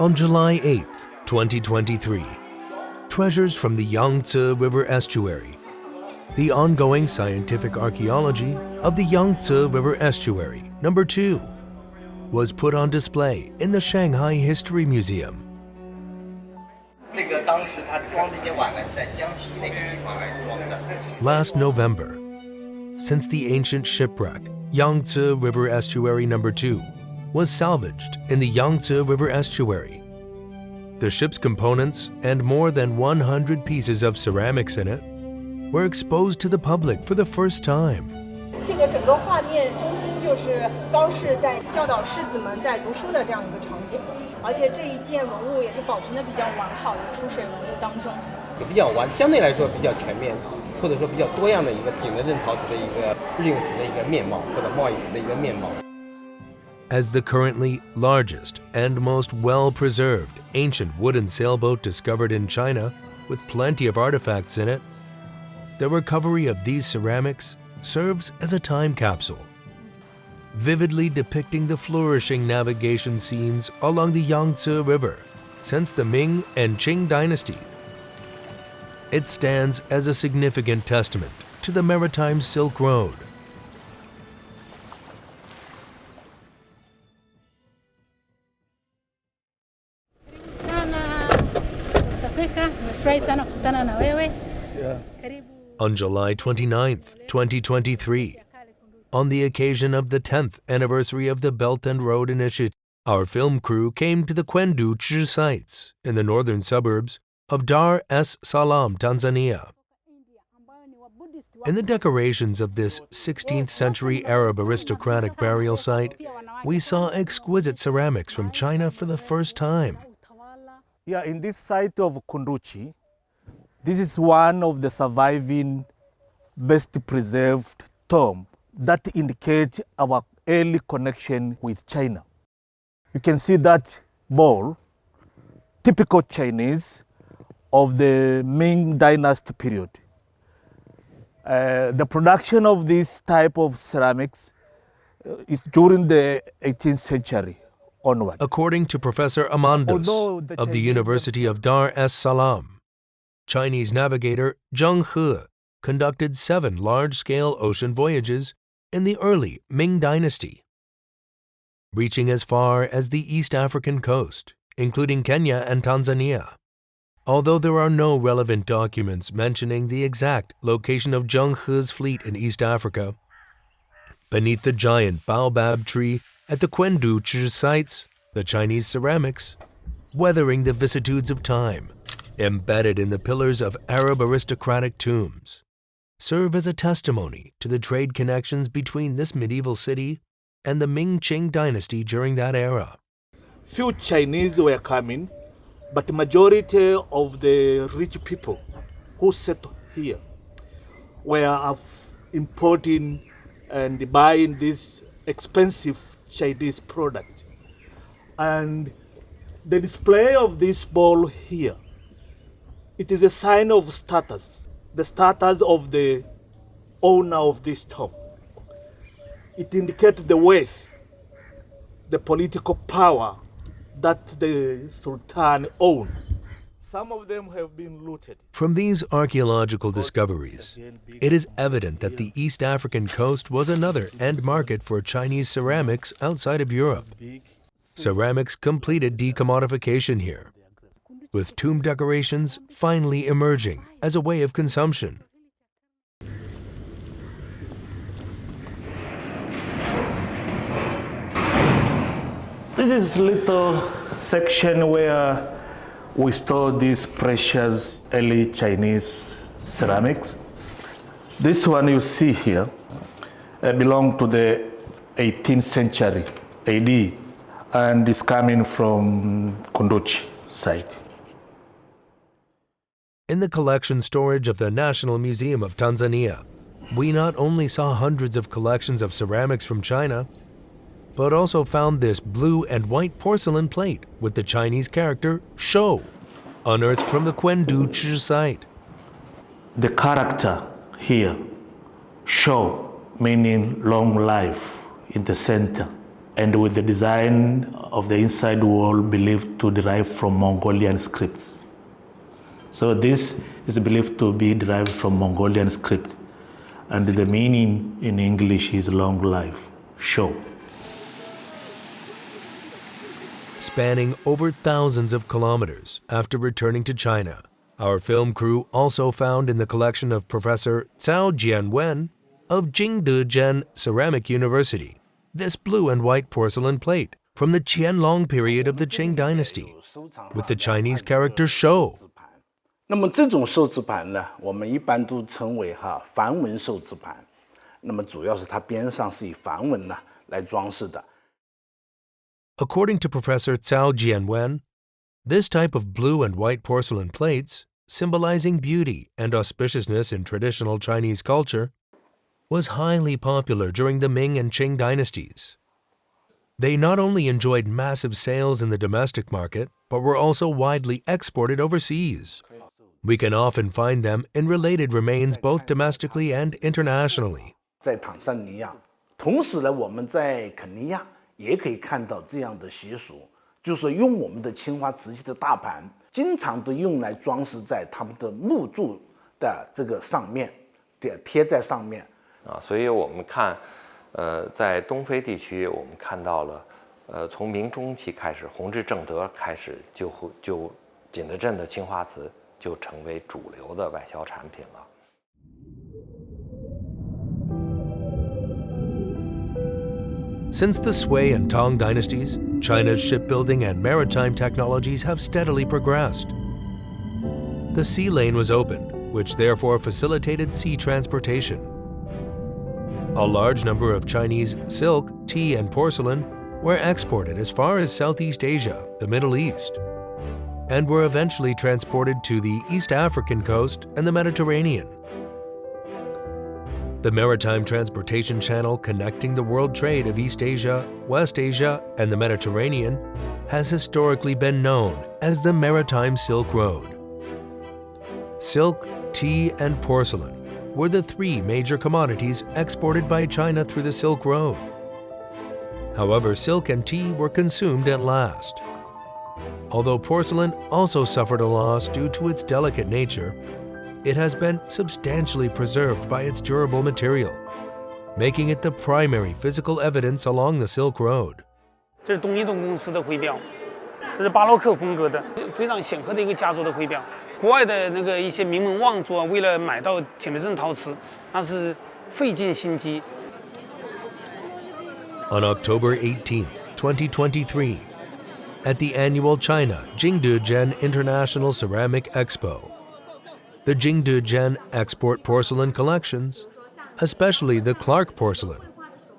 On July 8, 2023, treasures from the Yangtze River Estuary. The ongoing scientific archaeology of the Yangtze River Estuary, number 2, was put on display in the Shanghai History Museum. Last November, since the ancient shipwreck, Yangtze River Estuary number 2 was salvaged in the Yangtze River Estuary. The ship's components and more than 100 pieces of ceramics in it were exposed to the public for the first time. 这个整个画面中心就是当时在教导士子们在读书的这样一个场景，而且这一件文物也是保存的比较完好的出水文物当中。比较完，相对来说比较全面，或者说比较多样的一个景德镇陶瓷的一个日用瓷的一个面貌，或者贸易瓷的一个面貌。As the currently largest and most well-preserved ancient wooden sailboat discovered in China, with plenty of artifacts in it, the recovery of these ceramics serves as a time capsule, vividly depicting the flourishing navigation scenes along the Yangtze River since the Ming and Qing dynasty. It stands as a significant testament to the maritime Silk Road. On July 29, 2023, on the occasion of the 10th anniversary of the Belt and Road Initiative, our film crew came to the Kwendu sites in the northern suburbs of Dar es Salaam, Tanzania. In the decorations of this 16th century Arab aristocratic burial site, we saw exquisite ceramics from China for the first time. Yeah, in this site of Kunduchi, this is one of the surviving best preserved tomb that indicate our early connection with China. You can see that bowl, typical Chinese of the Ming Dynasty period. The production of this type of ceramics is during the 18th century onward. According to Professor Amandus of the University of Dar es Salaam, Chinese navigator Zheng He conducted 7 large-scale ocean voyages in the early Ming Dynasty, reaching as far as the East African coast, including Kenya and Tanzania. Although there are no relevant documents mentioning the exact location of Zheng He's fleet in East Africa, beneath the giant baobab tree at the Kwendu sites, the Chinese ceramics, weathering the vicissitudes of time, embedded in the pillars of Arab aristocratic tombs, serve as a testimony to the trade connections between this medieval city and the Ming-Qing dynasty during that era. Few Chinese were coming, but the majority of the rich people who settled here were importing and buying this expensive Chinese product. And the display of this bowl here, it is a sign of status, the status of the owner of this tomb. It indicates the wealth, the political power that the Sultan owned. Some of them have been looted. From these archaeological discoveries, it is evident that the East African coast was another end market for Chinese ceramics outside of Europe. Ceramics completed decommodification here, with tomb decorations finally emerging as a way of consumption. This is a little section where we store these precious early Chinese ceramics. This one you see here belongs to the 18th century AD and is coming from Kunduchi site. In the collection storage of the National Museum of Tanzania, we not only saw hundreds of collections of ceramics from China, but also found this blue and white porcelain plate with the Chinese character Shou, unearthed from the Kwendu site. The character here, Shou, meaning long life, in the center, and with the design of the inside wall believed to derive from Mongolian scripts. So this is believed to be derived from Mongolian script, and the meaning in English is long life, show. Spanning over thousands of kilometers after returning to China, our film crew also found in the collection of Professor Cao Jianwen of Jingdezhen Ceramic University this blue and white porcelain plate from the Qianlong period of the Qing dynasty, with the Chinese character shou. 那么这种寿字盘呢，我们一般都称为梵文寿字盘。那么主要是它边上是以梵文呢来装饰的。According to Professor Cao Jianwen, this type of blue and white porcelain plates, symbolizing beauty and auspiciousness in traditional Chinese culture, was highly popular during the Ming and Qing dynasties. They not only enjoyed massive sales in the domestic market, but were also widely exported overseas. We can often find them in related remains both domestically and internationally. 在坦桑尼亚，同时呢，我们在肯尼亚也可以看到这样的习俗，就是用我们的青花瓷器的大盘，经常都用来装饰在他们的木柱的这个上面，贴在上面。所以我们看，在东非地区，我们看到了，从明中期开始，弘治正德开始就景德镇的青花瓷就成为主流的外销产品了。Since the Sui and Tang dynasties, China's shipbuilding and maritime technologies have steadily progressed. The sea lane was opened, which therefore facilitated sea transportation. A large number of Chinese silk, tea, and porcelain were exported as far as Southeast Asia, the Middle East, and were eventually transported to the East African coast and the Mediterranean. The maritime transportation channel connecting the world trade of East Asia, West Asia, and the Mediterranean has historically been known as the Maritime Silk Road. Silk, tea, and porcelain were the three major commodities exported by China through the Silk Road. However, silk and tea were consumed at last. Although porcelain also suffered a loss due to its delicate nature, it has been substantially preserved by its durable material, making it the primary physical evidence along the Silk Road. 这是东印度公司的徽标，这是巴洛克风格的，非常显赫的一个家族的徽标。国外的那个一些名门望族啊，为了买到景德镇陶瓷，那是费尽心机。On October 18, 2023, at the annual China Jingdezhen International Ceramic Expo, the Jingdezhen export porcelain collections, especially the Clark porcelain,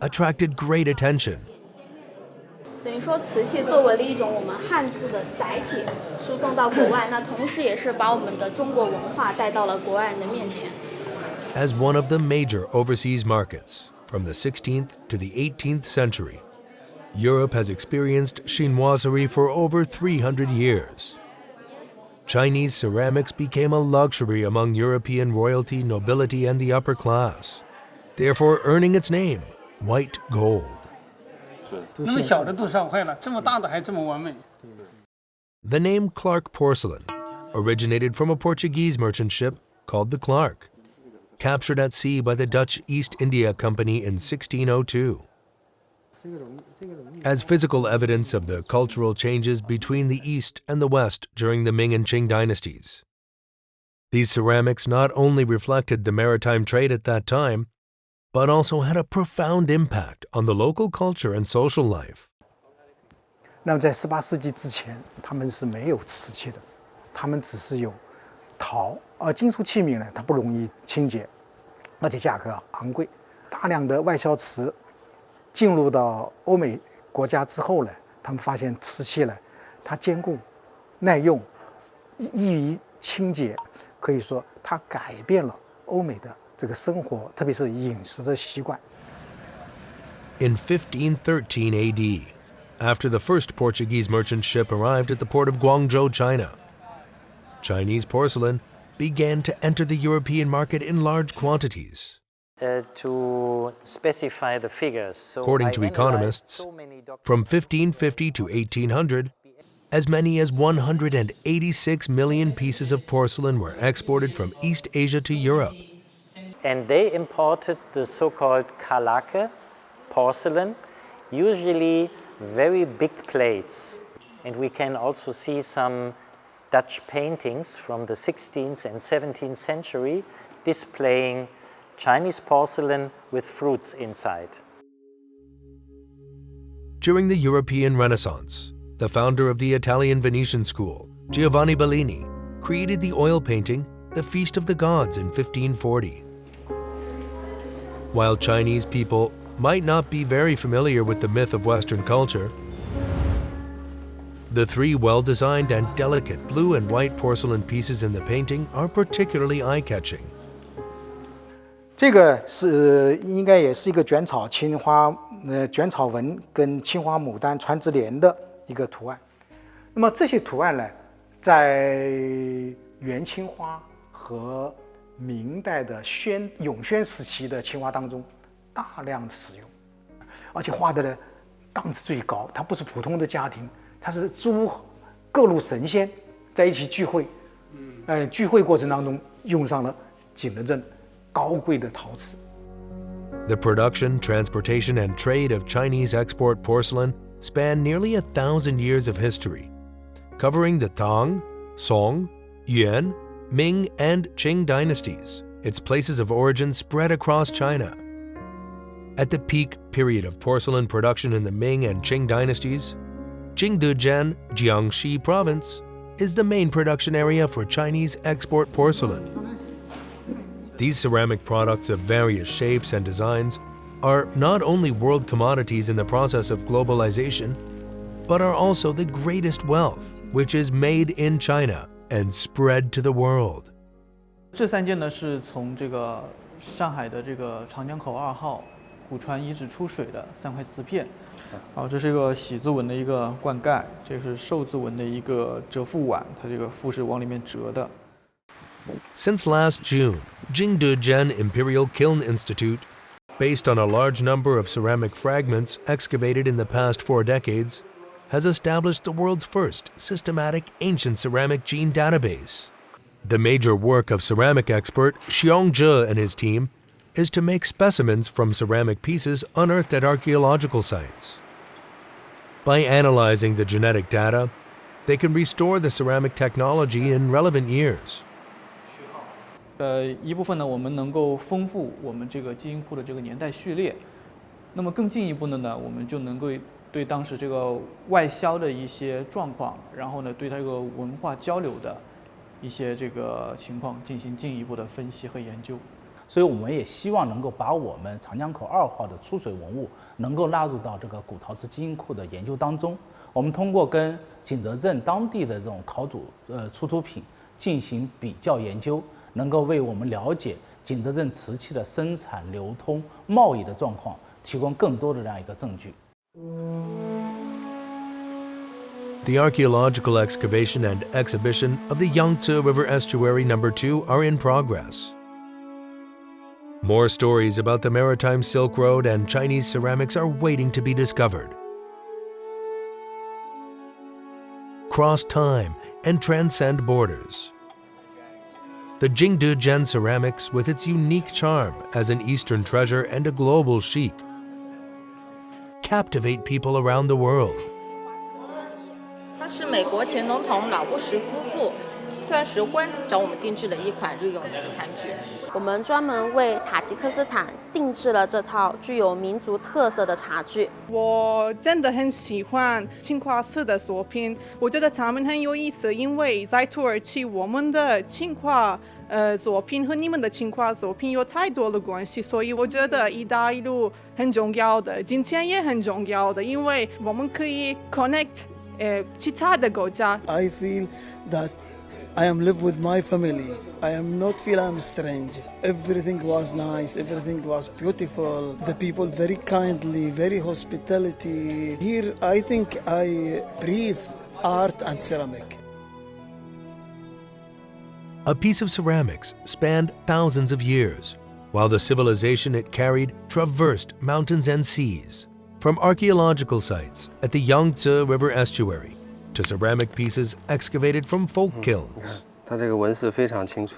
attracted great attention. 等于说，瓷器作为了一种我们汉字的载体，输送到国外，那同时也是把我们的中国文化带到了国外人的面前。As one of the major overseas markets from the 16th to the 18th century, Europe has experienced chinoiserie for over 300 years. Chinese ceramics became a luxury among European royalty, nobility, and the upper class, therefore earning its name, white gold. 那么小的都烧坏了，这么大的还这么完美。The name Clark porcelain originated from a Portuguese merchant ship called the Clark, captured at sea by the Dutch East India Company in 1602. As physical evidence of the cultural changes between the East and the West during the Ming and Qing dynasties. These ceramics not only reflected the maritime trade at that time, but also had a profound impact on the local culture and social life. 那么在18世纪之前，他们是没有瓷器的，他们只是有陶，而金属器皿呢，它不容易清洁，而且价格昂贵。大量的外销瓷进入到欧美国家之后呢，他们发现瓷器呢，它坚固、耐用、易于清洁，可以说它改变了欧美的这个生活，特别是饮食的习惯。In 1513 AD, after the first Portuguese merchant ship arrived at the port of Guangzhou, China, Chinese porcelain began to enter the European market in large quantities. To specify the figures. So According to economists, from 1550 to 1800, as many as 186 million pieces of porcelain were exported from East Asia to Europe. And they imported the so-called kalake porcelain, usually very big plates. And we can also see some Dutch paintings from the 16th and 17th century displaying Chinese porcelain with fruits inside. During the European Renaissance, the founder of the Italian Venetian school, Giovanni Bellini, created the oil painting The Feast of the Gods in 1540. While Chinese people might not be very familiar with the myth of Western culture, the three well-designed and delicate blue and white porcelain pieces in the painting are particularly eye-catching. 这个是应该也是一个卷草青花卷草纹跟青花牡丹传之莲的一个图案。那么这些图案呢，在元青花和明代的永宣时期的青花当中大量的使用，而且画的呢档次最高，它不是普通的家庭，它是诸各路神仙在一起聚会，聚会过程当中用上了景德镇高贵的陶瓷。The production, transportation, and trade of Chinese export porcelain span nearly 1,000 years of history, covering the Tang, Song, Yuan, Ming, and Qing dynasties. Its places of origin spread across China. At the peak period of porcelain production in the Ming and Qing dynasties, Jingdezhen, Jiangxi province, is the main production area for Chinese export porcelain. These ceramic products of various shapes and designs are not only world commodities in the process of globalization, but are also the greatest wealth, which is made in China and spread to the world. 这3件呢是从这个上海的这个长江口2号古船遗址出水的3块瓷片。好，这是一个喜字纹的一个罐盖，这是寿字纹的一个折腹碗，它这个腹是往里面折的。 Since last June, Jingdezhen Imperial Kiln Institute, based on a large number of ceramic fragments excavated in the past 4 decades, has established the world's first systematic ancient ceramic gene database. The major work of ceramic expert Xiong Zhe and his team is to make specimens from ceramic pieces unearthed at archaeological sites. By analyzing the genetic data, they can restore the ceramic technology in relevant years. 一部分呢，我们能够丰富我们这个基因库的这个年代序列。那么更进一步的呢，我们就能够对当时这个外销的一些状况，然后呢，对它这个文化交流的一些这个情况进行进一步的分析和研究。所以我们也希望能够把我们长江口2号的出水文物能够纳入到这个古陶瓷基因库的研究当中。我们通过跟景德镇当地的这种考古出土品进行比较研究。 能够为我们了解景德镇瓷器的生产、流通、贸易的状况提供更多的这样一个证据。The archaeological excavation and exhibition of the Yangtze River Estuary No. 2 are in progress. More stories about the maritime Silk Road and Chinese ceramics are waiting to be discovered. Cross time and transcend borders. The Jingdezhen ceramics, with its unique charm as an Eastern treasure and a global chic, captivate people around the world. 它是美国前总统老布什夫妇钻石婚找我们定制的一款日用瓷餐具。我们专门为塔吉克斯坦定制了这套具有民族特色的茶具。我真的很喜欢青花瓷的作品，我觉得他们很有意思，因为在土耳其，我们的青花作品和你们的青花作品有太多的关系，所以我觉得一带一路很重要的，今天也很重要的，因为我们可以 connect 其他的国家。I feel that I am live with my family. I am not feel I'm strange. Everything was nice. Everything was beautiful. The people very kindly, very hospitality. Here, I think I breathe art and ceramic. A piece of ceramics spanned thousands of years, while the civilization it carried traversed mountains and seas, from archaeological sites at the Yangtze River Estuary to ceramic pieces excavated from folk kilns. 它这个纹饰非常清楚。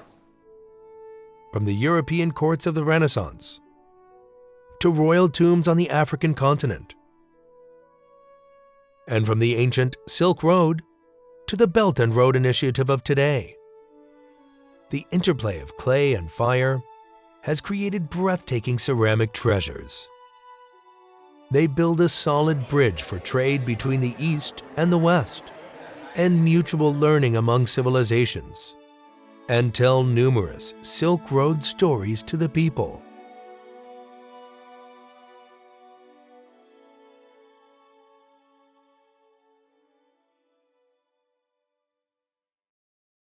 From the European courts of the Renaissance to royal tombs on the African continent, and from the ancient Silk Road to the Belt and Road Initiative of today. The interplay of clay and fire has created breathtaking ceramic treasures. They build a solid bridge for trade between the East and the West, and mutual learning among civilizations, and tell numerous Silk Road stories to the people.